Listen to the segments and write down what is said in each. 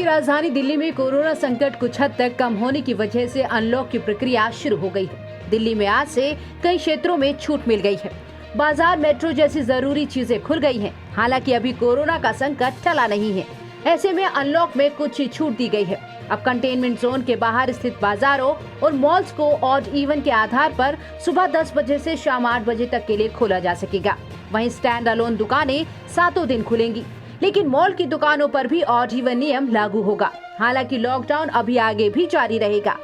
जबकि राजधानी दिल्ली में कोरोना संकट कुछ हद तक कम होने की वजह से अनलॉक की प्रक्रिया शुरू हो गई है। दिल्ली में आज से कई क्षेत्रों में छूट मिल गई है। बाजार, मेट्रो जैसी जरूरी चीजें खुल गई हैं। हालांकि अभी कोरोना का संकट टला नहीं है। ऐसे में अनलॉक में कुछ ही छूट दी गई है। अब कंटेनमेंट जोन के बाहर स्थित बाजारों और मॉल्स को ऑड इवन के आधार पर सुबह 10 बजे से शाम 8 बजे तक के लिए खोला जा सकेगा। वहीं स्टैंड अलोन दुकानें सातों दिन खुलेंगी, लेकिन मॉल की दुकानों पर भी ऑड इवन नियम लागू होगा। हालांकि लॉकडाउन अभी आगे भी जारी रहेगा।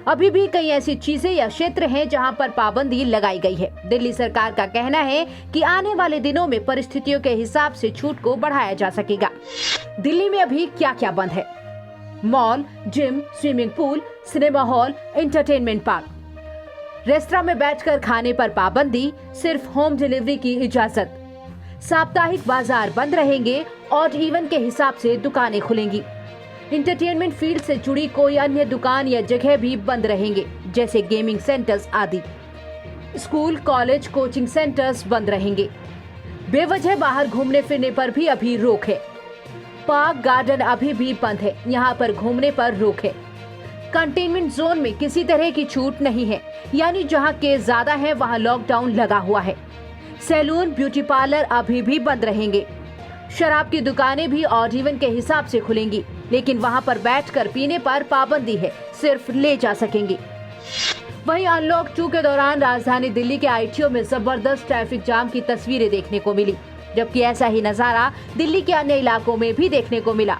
अभी भी कई ऐसी चीजें या क्षेत्र हैं जहां पर पाबंदी लगाई गई है। दिल्ली सरकार का कहना है कि आने वाले दिनों में परिस्थितियों के हिसाब से छूट को बढ़ाया जा सकेगा। दिल्ली में अभी क्या क्या बंद है? Mall, gym, swimming pool, cinema hall, entertainment park. Restaurant में बैठकर खाने पर पाबंदी, सिर्फ होम डिलीवरी की इजाजत। साप्ताहिक बाजार बंद रहेंगे, ऑड इवन के हिसाब से दुकानें खुलेंगी। इंटरटेनमेंट फील्ड से जुड़ी कोई अन्य दुकान या जगह भी बंद रहेंगे, जैसे गेमिंग सेंटर्स आदि। स्कूल, कॉलेज, कोचिंग सेंटर्स बंद रहेंगे। बेवजह बाहर घूमने फिरने पर भी अभी रोक है। पार्क, गार्डन अभी भी बंद है, यहाँ पर घूमने पर रोक है। कंटेनमेंट जोन में किसी तरह की छूट नहीं है, यानी जहाँ केस ज्यादा है वहाँ लॉकडाउन लगा हुआ है। सैलून, ब्यूटी पार्लर अभी भी बंद रहेंगे। शराब की दुकानें भी ऑड इवन के हिसाब से खुलेंगी, लेकिन वहां पर बैठकर पीने पर पाबंदी है, सिर्फ ले जा सकेंगे। वहीं अनलॉक 2 के दौरान राजधानी दिल्ली के आईटीओ में जबरदस्त ट्रैफिक जाम की तस्वीरें देखने को मिली, जबकि ऐसा ही नजारा दिल्ली के अन्य इलाकों में भी देखने को मिला।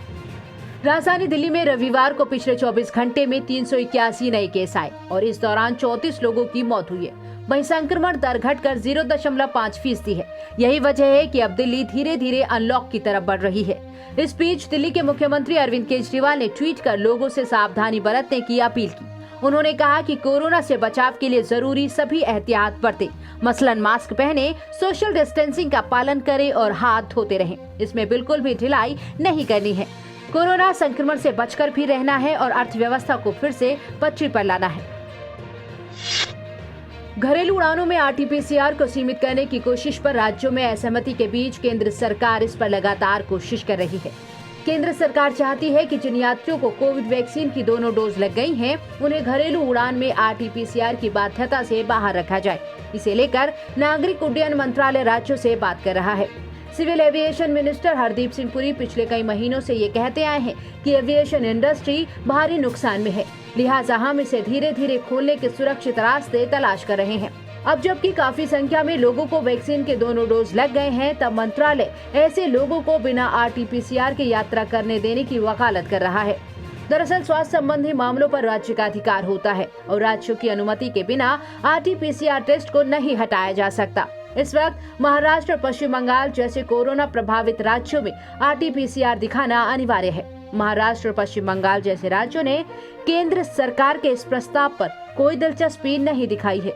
राजधानी दिल्ली में रविवार को पिछले 24 घंटे में 381 नए केस आए और इस दौरान 34 लोगों की मौत हुई है। वहीं संक्रमण दर घटकर 0.5% है। यही वजह है कि अब दिल्ली धीरे धीरे अनलॉक की तरफ बढ़ रही है। इस बीच दिल्ली के मुख्यमंत्री अरविंद केजरीवाल ने ट्वीट कर लोगों से सावधानी बरतने की अपील की। उन्होंने कहा कि कोरोना से बचाव के लिए जरूरी सभी एहतियात बरतें, मसलन मास्क पहने, सोशल डिस्टेंसिंग का पालन करें और हाथ धोते रहें। इसमें बिल्कुल भी ढिलाई नहीं करनी है। कोरोना संक्रमण से बचकर भी रहना है और अर्थव्यवस्था को फिर से पटरी पर लाना है। घरेलू उड़ानों में आरटीपीसीआर को सीमित करने की कोशिश पर राज्यों में असहमति के बीच केंद्र सरकार इस पर लगातार कोशिश कर रही है। केंद्र सरकार चाहती है कि जिन यात्रियों को कोविड वैक्सीन की दोनों डोज लग गई हैं, उन्हें घरेलू उड़ान में आरटीपीसीआर की बाध्यता से बाहर रखा जाए। इसे लेकर नागरिक उड्डयन मंत्रालय राज्यों से बात कर रहा है। Civil aviation minister Hardeep Singh Puri पिछले कई महीनों से ये कहते आए हैं कि एविएशन इंडस्ट्री भारी नुकसान में है, लिहाजा हम इसे धीरे धीरे खोलने के सुरक्षित रास्ते तलाश कर रहे हैं। अब जबकि काफी संख्या में लोगों को वैक्सीन के दोनों डोज लग गए हैं, तब मंत्रालय ऐसे लोगों को बिना आरटीपीसीआर के यात्रा करने देने की वकालत कर रहा है। दरअसल स्वास्थ्य संबंधी मामलों पर राज्य का अधिकार होता है और राज्यों की अनुमति के बिना आरटीपीसीआर टेस्ट को नहीं हटाया जा सकता। इस वक्त महाराष्ट्र और पश्चिम बंगाल जैसे कोरोना प्रभावित राज्यों में आरटीपीसीआर दिखाना अनिवार्य है। महाराष्ट्र और पश्चिम बंगाल जैसे राज्यों ने केंद्र सरकार के इस प्रस्ताव पर कोई दिलचस्पी नहीं दिखाई है।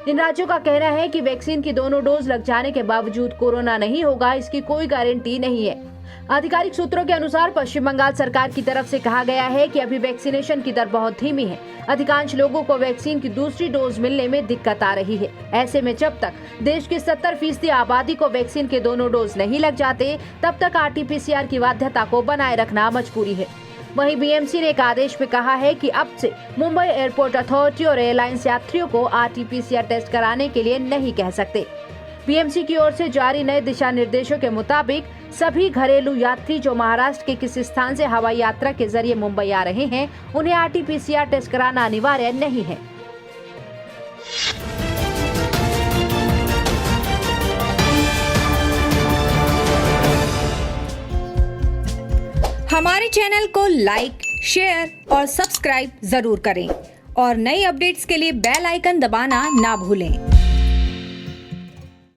इन राज्यों का कहना है कि वैक्सीन की दोनों डोज लग जाने के बावजूद कोरोना नहीं होगा, इसकी कोई गारंटी नहीं है। आधिकारिक सूत्रों के अनुसार पश्चिम बंगाल सरकार की तरफ से कहा गया है कि अभी वैक्सीनेशन की दर बहुत धीमी है। अधिकांश लोगों को वैक्सीन की दूसरी डोज मिलने में दिक्कत आ रही है। ऐसे में जब तक देश की 70% आबादी को वैक्सीन के दोनों डोज नहीं लग जाते, तब तक आरटीपीसीआर की बाध्यता को बनाए रखना मजबूरी है। वहीं बीएमसी ने एक आदेश में कहा है कि अब से मुंबई एयरपोर्ट अथॉरिटी और एयरलाइंस यात्रियों को आरटीपीसीआर टेस्ट कराने के लिए नहीं कह सकते। बीएमसी की ओर से जारी नए दिशा निर्देशों के मुताबिक सभी घरेलू यात्री जो महाराष्ट्र के किसी स्थान से हवाई यात्रा के जरिए मुंबई आ रहे हैं, उन्हें आरटीपीसीआर टेस्ट कराना अनिवार्य नहीं है। हमारे चैनल को लाइक, शेयर और सब्सक्राइब जरूर करें और नई अपडेट्स के लिए बेल आइकन दबाना ना भूलें।